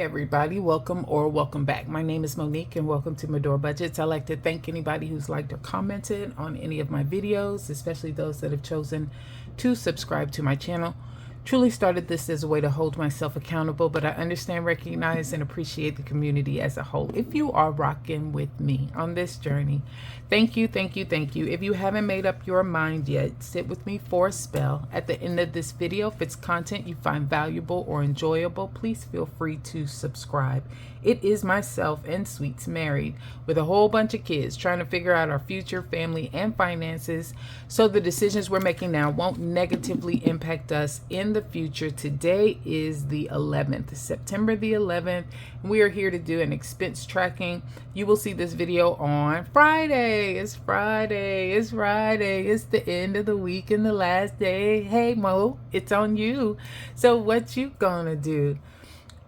Hey everybody, welcome back. My name is Monique and welcome to Medora Budgets. I'd like to thank anybody who's liked or commented on any of my videos, especially those that have chosen to subscribe to my channel. Truly started this as a way to hold myself accountable, but I understand, recognize, and appreciate the community as a whole. If you are rocking with me on this journey, thank you, thank you, thank you. If you haven't made up your mind yet, sit with me for a spell. At the end of this video, if it's content you find valuable or enjoyable, please feel free to subscribe. It is myself and Sweets married with a whole bunch of kids trying to figure out our future, family, and finances so the decisions we're making now won't negatively impact us in the future. Today is the 11th, September the 11th. We are here to do an expense tracking. You will see this video on Friday. It's Friday. It's Friday. It's the end of the week and the last day. Hey Mo, it's on you. So what you gonna do?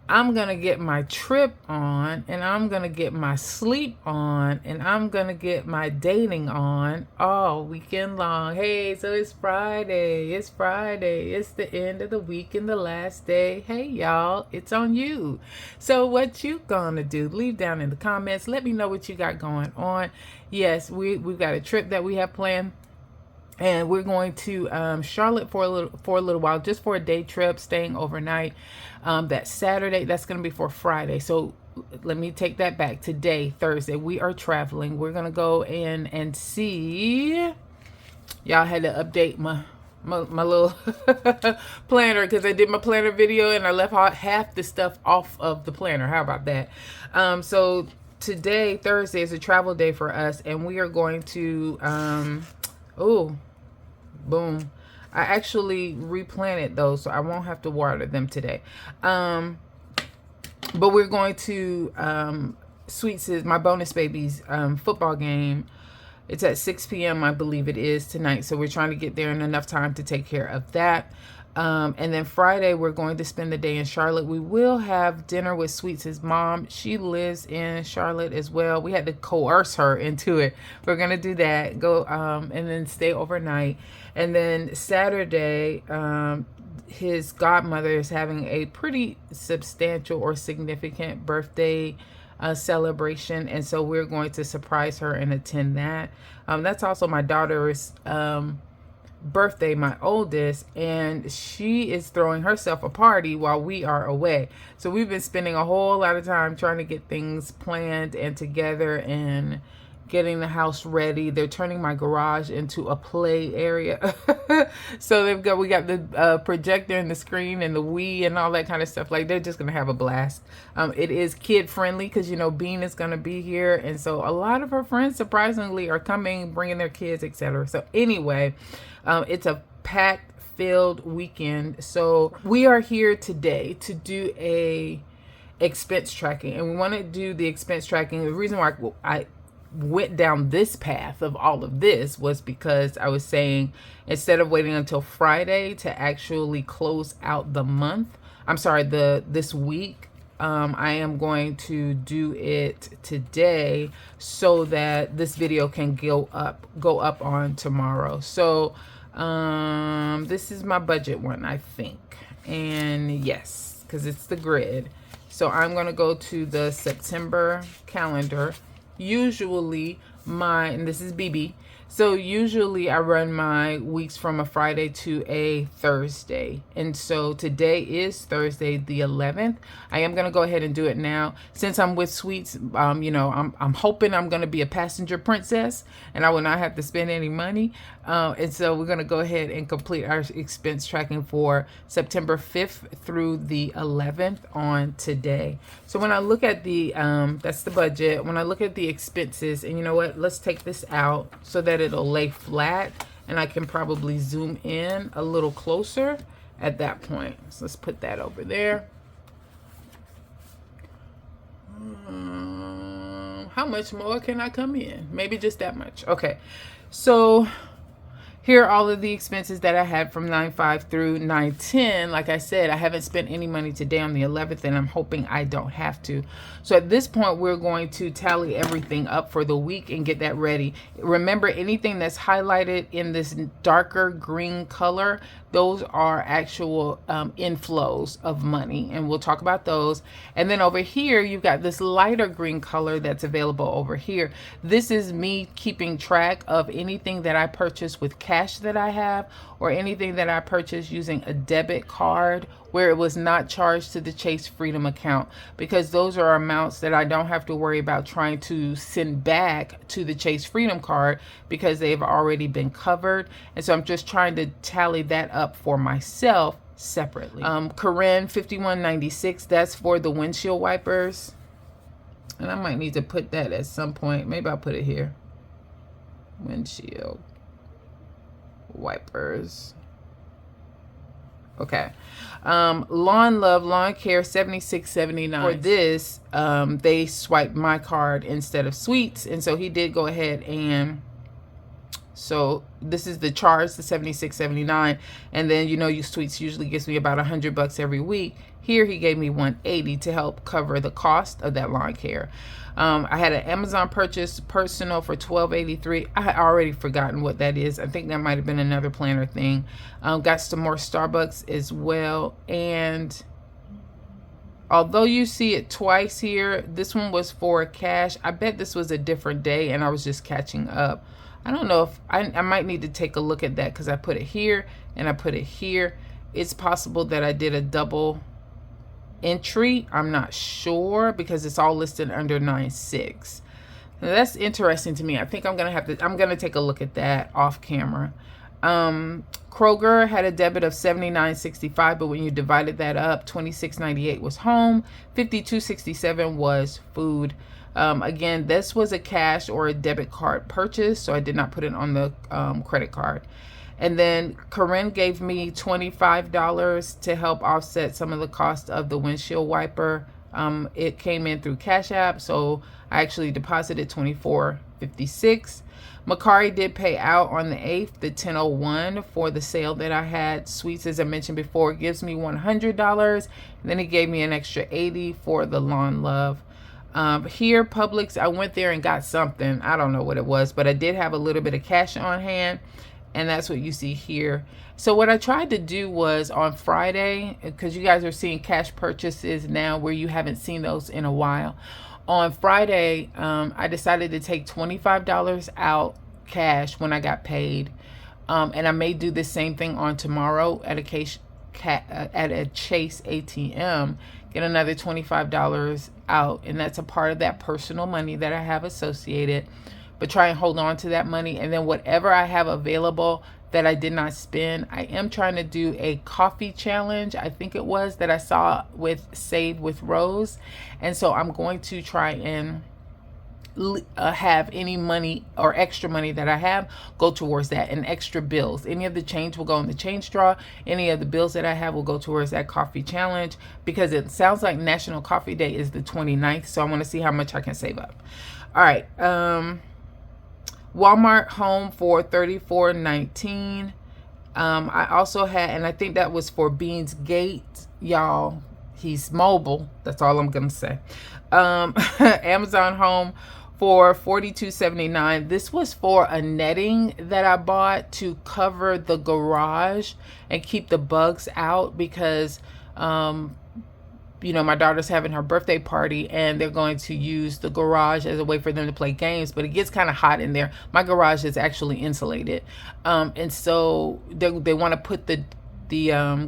I'm going to get my trip on, and I'm going to get my sleep on, and I'm going to get my dating on all weekend long. Hey, so it's Friday. It's Friday. It's the end of the week and the last day. Hey, y'all, it's on you. So what you going to do? Leave down in the comments. Let me know what you got going on. Yes, we've got a trip that we have planned. And we're going to Charlotte for a little while, just for a day trip, staying overnight. That Saturday, that's going to be for Friday. So let me take that back. Today, Thursday, we are traveling. We're going to go in and see. Y'all had to update my little planner because I did my planner video and I left half the stuff off of the planner. How about that? So today, Thursday, is a travel day for us, and we are going to oh, boom. I actually replanted those, so I won't have to water them today. But we're going to Sweets' my bonus baby's football game. It's at 6 p.m. I believe it is tonight. So we're trying to get there in enough time to take care of that. And then Friday, we're going to spend the day in Charlotte. We will have dinner with Sweets' mom. She lives in Charlotte as well. We had to coerce her into it. We're going to do that, go and then stay overnight. And then Saturday, his godmother is having a pretty substantial or significant birthday celebration. And so we're going to surprise her and attend that. That's also my daughter's birthday, my oldest, and she is throwing herself a party while we are away. So we've been spending a whole lot of time trying to get things planned and together and getting the house ready. They're turning my garage into a play area. So we got the projector and the screen and the Wii and all that kind of stuff. Like, they're just gonna have a blast. It is kid friendly because, you know, Bean is gonna be here, and so a lot of her friends surprisingly are coming, bringing their kids, etc. So anyway, it's a packed filled weekend. So we are here today to do a expense tracking, and we want to do the expense tracking. The reason why I went down this path of all of this was because I was saying, instead of waiting until Friday to actually close out the month, this week, I am going to do it today so that this video can go up on tomorrow. So this is my budget one, I think. And yes, because it's the grid. So I'm going to go to the September calendar. Usually and this is BB, so usually I run my weeks from a Friday to a Thursday, and so today is Thursday the 11th. I am going to go ahead and do it now since I'm with Sweets. You know, I'm hoping I'm going to be a passenger princess and I will not have to spend any money, and so we're going to go ahead and complete our expense tracking for September 5th through the 11th on today. So when I look at the that's the budget. When I look at the expenses, and you know what, let's take this out so that it'll lay flat and I can probably zoom in a little closer at that point. So let's put that over there. How much more can I come in? Maybe just that much. Okay, so Here are all of the expenses that I had from 9/5 through 9/10. Like I said, I haven't spent any money today on the 11th, and I'm hoping I don't have to. So at this point, we're going to tally everything up for the week and get that ready. Remember, anything that's highlighted in this darker green color, those are actual inflows of money, and we'll talk about those. And then over here, you've got this lighter green color that's available over here. This is me keeping track of anything that I purchase with cash that I have, or anything that I purchased using a debit card where it was not charged to the Chase Freedom account, because those are amounts that I don't have to worry about trying to send back to the Chase Freedom card because they've already been covered. And so I'm just trying to tally that up for myself separately. Corinne, $51.96, that's for the windshield wipers. And I might need to put that at some point. Maybe I'll put it here. Windshield wipers. Okay. Lawn Love Lawn Care, $76.79. For this, they swiped my card instead of Sweet's, and so he did go ahead and, so this is the charge, the $76.79, and then you Sweet's usually gives me about $100 every week. Here he gave me $180 to help cover the cost of that lawn care. I had an Amazon purchase personal for $12.83. I had already forgotten what that is. I think that might have been another planner thing. Got some more Starbucks as well. And although you see it twice here, this one was for cash. I bet this was a different day and I was just catching up. I don't know if I might need to take a look at that because I put it here and I put it here. It's possible that I did a double entry. I'm not sure because it's all listed under 9/6. Now, that's interesting to me. I think I'm gonna take a look at that off camera. Kroger had a debit of $79.65, but when you divided that up, $26.98 was home, $52.67 was food. Again, this was a cash or a debit card purchase, so I did not put it on the credit card. And then Corinne gave me $25 to help offset some of the cost of the windshield wiper. It came in through Cash App, so I actually deposited $24.56. Makari did pay out on the 8th, the 10/01, for the sale that I had. Sweets, as I mentioned before, gives me $100. And then he gave me an extra $80 for the Lawn Love. Here, Publix, I went there and got something. I don't know what it was, but I did have a little bit of cash on hand. And that's what you see here. So what I tried to do was on Friday, because you guys are seeing cash purchases now where you haven't seen those in a while. On Friday, I decided to take $25 out cash when I got paid. And I may do the same thing on tomorrow at a Chase ATM, get another $25 out. And that's a part of that personal money that I have associated. But try and hold on to that money, and then whatever I have available that I did not spend, I am trying to do a coffee challenge, I think it was, that I saw with Save with Rose. And so I'm going to try and have any money or extra money that I have go towards that, and extra bills. Any of the change will go in the change drawer. Any of the bills that I have will go towards that coffee challenge, because it sounds like National Coffee Day is the 29th, so I want to see how much I can save up. All right. Walmart home for $34.19. I also had, and I think that was for Beans Gate, y'all. He's mobile. That's all I'm gonna say. Amazon home for $42.79. This was for a netting that I bought to cover the garage and keep the bugs out, because my daughter's having her birthday party and they're going to use the garage as a way for them to play games, but it gets kind of hot in there. My garage is actually insulated. And so they want to put the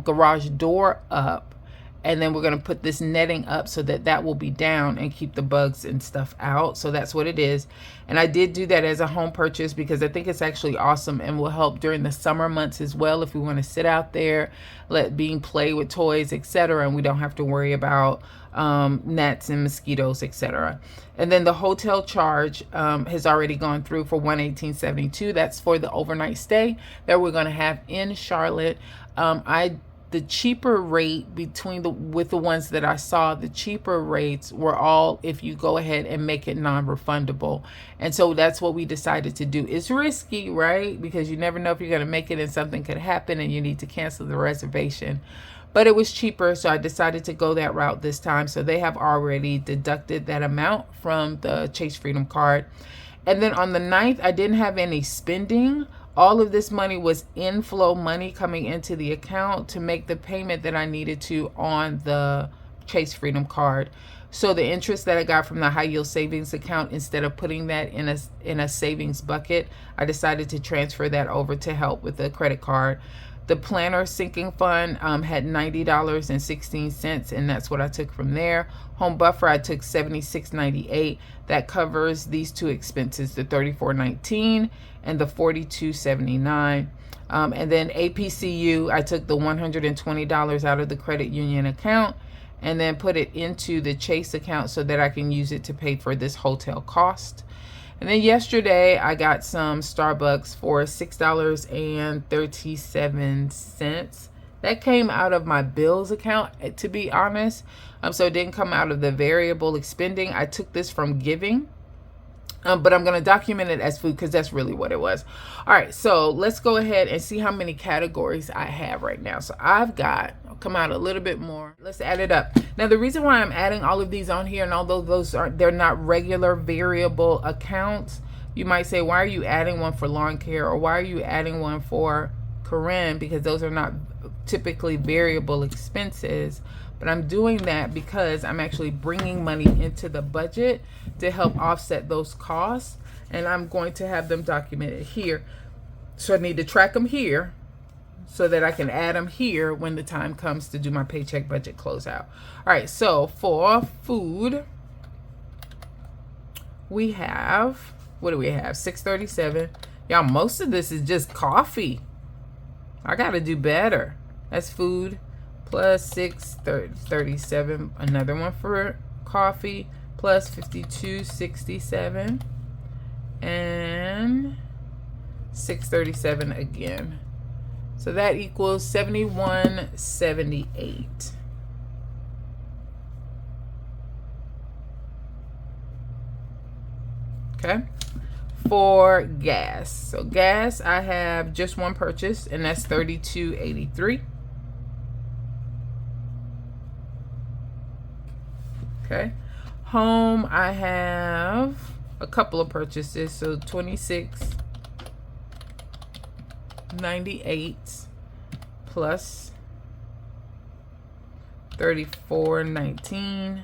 garage door up, and then we're going to put this netting up so that will be down and keep the bugs and stuff out. So that's what it is. And I did do that as a home purchase because I think it's actually awesome and will help during the summer months as well, if we want to sit out there, let Bean play with toys, etc., and we don't have to worry about gnats and mosquitoes, etc. And then the hotel charge has already gone through for $118.72. That's for the overnight stay that we're going to have in Charlotte. I the cheaper rate with the ones that I saw, the cheaper rates were all if you go ahead and make it non-refundable. And so that's what we decided to do. It's risky, right? Because you never know if you're going to make it and something could happen and you need to cancel the reservation. But it was cheaper, so I decided to go that route this time. So they have already deducted that amount from the Chase Freedom card. And then on the 9th, I didn't have any spending. All of this money was inflow money coming into the account to make the payment that I needed to on the Chase Freedom card. So the interest that I got from the high yield savings account, instead of putting that in a savings bucket, I decided to transfer that over to help with the credit card. The planner sinking fund had $90.16, and that's what I took from there. Home buffer, I took $76.98. That covers these two expenses, the $34.19 and the $42.79. And then APCU, I took the $120 out of the credit union account and then put it into the Chase account so that I can use it to pay for this hotel cost. And then yesterday I got some Starbucks for $6.37. That came out of my bills account, to be honest. So it didn't come out of the variable expending. I took this from giving. But I'm going to document it as food because that's really what it was. All right, so let's go ahead and see how many categories I have right now. So I've got, I'll come out a little bit more. Let's add it up. Now, the reason why I'm adding all of these on here, and although they're not regular variable accounts, you might say, why are you adding one for lawn care, or why are you adding one for Corinne? Because those are not typically variable expenses. But I'm doing that because I'm actually bringing money into the budget to help offset those costs. And I'm going to have them documented here. So I need to track them here so that I can add them here when the time comes to do my paycheck budget closeout. All right, so for food, we have, what do we have? $6.37. Y'all, most of this is just coffee. I got to do better. That's food. Plus $6.37, another one for coffee, plus $52.67, and $6.37 again. So that equals $71.78. Okay. For gas, so gas, I have just one purchase, and that's $32.83. Okay. Home, I have a couple of purchases, so $26.98 plus $34.19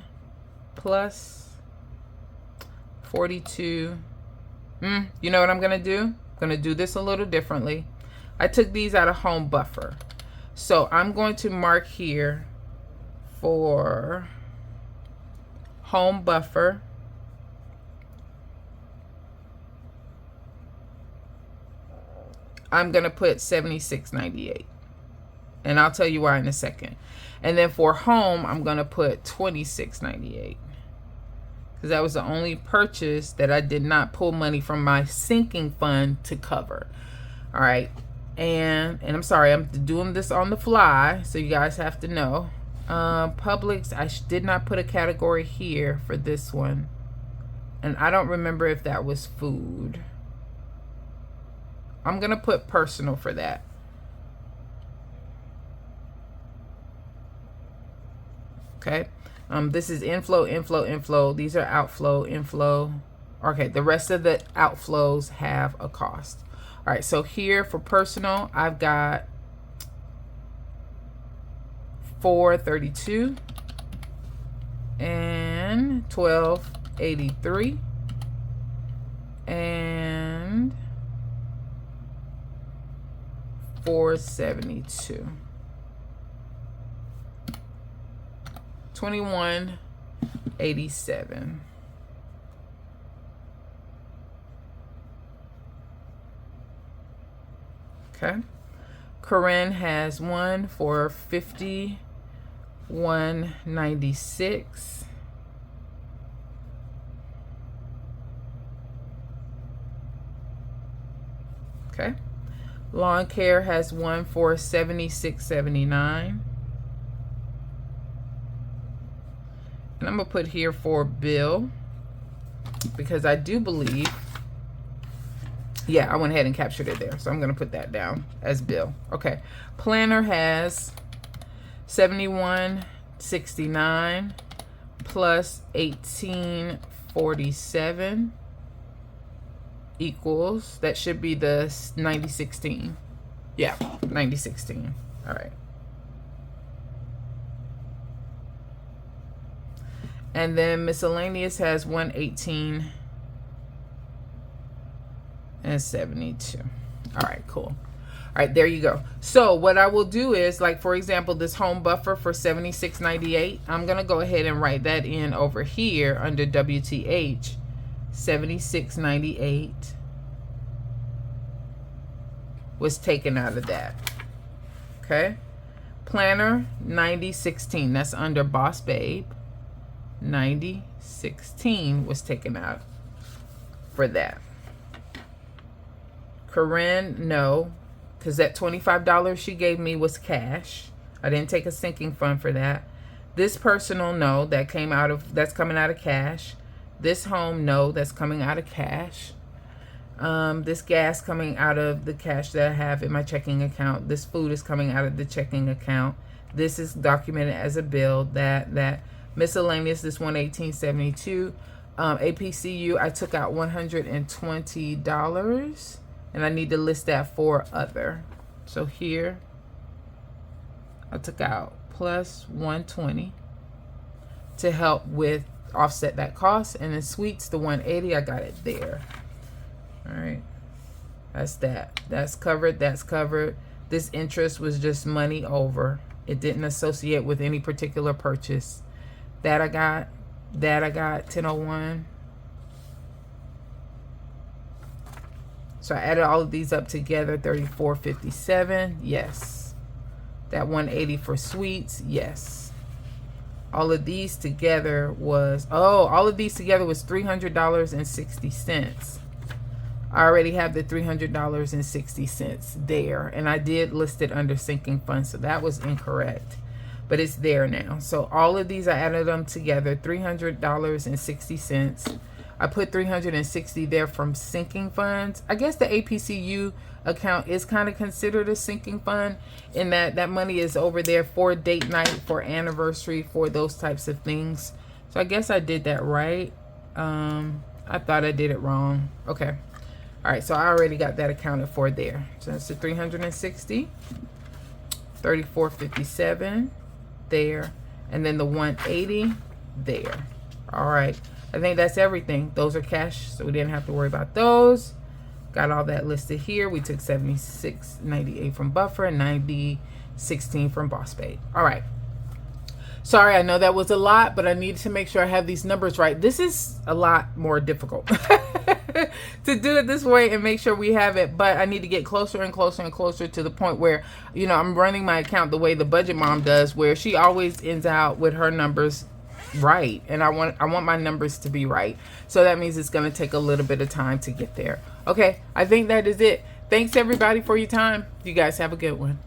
plus 42. You know what I'm gonna do? I'm gonna do this a little differently. I took these out of home buffer, so I'm going to mark here for home buffer. I'm going to put $76.98. And I'll tell you why in a second. And then for home, I'm going to put $26.98. Because that was the only purchase that I did not pull money from my sinking fund to cover. All right. And I'm sorry, I'm doing this on the fly, so you guys have to know. Publix, I did not put a category here for this one, and I don't remember if that was food. I'm gonna put personal for that. Okay. This is inflow, inflow, inflow. These are outflow, inflow. Okay, the rest of the outflows have a cost. All right, so here for personal, I've got $4.32 and $12.83 and $4.72. $21.87. Okay. Corinne has one for $51.96. Okay. Lawn care has one for $76.79. And I'm going to put here for bill, because I do believe, yeah, I went ahead and captured it there. So I'm going to put that down as bill. Okay. Planner has $71.69 plus $18.47 equals, that should be the $90.16. Yeah, $90.16. All right. And then miscellaneous has $118.72. All right, cool. All right, there you go. So what I will do is, like, for example, this home buffer for $76.98, I'm going to go ahead and write that in over here under WTH. $76.98 was taken out of that. Okay. Planner, $90.16. That's under Boss Babe. $90.16 was taken out for that. Corinne, no, because that $25 she gave me was cash. I didn't take a sinking fund for that. This personal, no, that's coming out of cash. This home, no, that's coming out of cash. This gas coming out of the cash that I have in my checking account. This food is coming out of the checking account. This is documented as a bill. That miscellaneous, this $118.72. APCU, I took out $120, and I need to list that for other. So here, I took out plus $120 to help with offset that cost. And then sweets, the $180, I got it there. All right, that's that. That's covered. That's covered. This interest was just money over. It didn't associate with any particular purchase. That I got 1001. So I added all of these up together, 3457. Yes. That 180 for sweets. Yes. All of these together was $300.60. I already have the $300.60 there, and I did list it under sinking fund, so that was incorrect, but it's there now. So all of these, I added them together, $300.60. I put $360 there from sinking funds. I guess the APCU account is kind of considered a sinking fund, in that money is over there for date night, for anniversary, for those types of things. So I guess I did that right. I thought I did it wrong. Okay. All right, so I already got that accounted for there. So that's the 360, 3457 there, and then the 180 there. All right, I think that's everything. Those are cash, so we didn't have to worry about those. Got all that listed here. We took $76.98 from Buffer and $90.16 from Boss Babe. All right. Sorry, I know that was a lot, but I needed to make sure I have these numbers right. This is a lot more difficult to do it this way and make sure we have it, but I need to get closer and closer and closer to the point where, you know, I'm running my account the way the budget mom does, where she always ends out with her numbers right, and I want my numbers to be right. So that means it's going to take a little bit of time to get there. Okay, I think that is it. Thanks everybody for your time. You guys have a good one.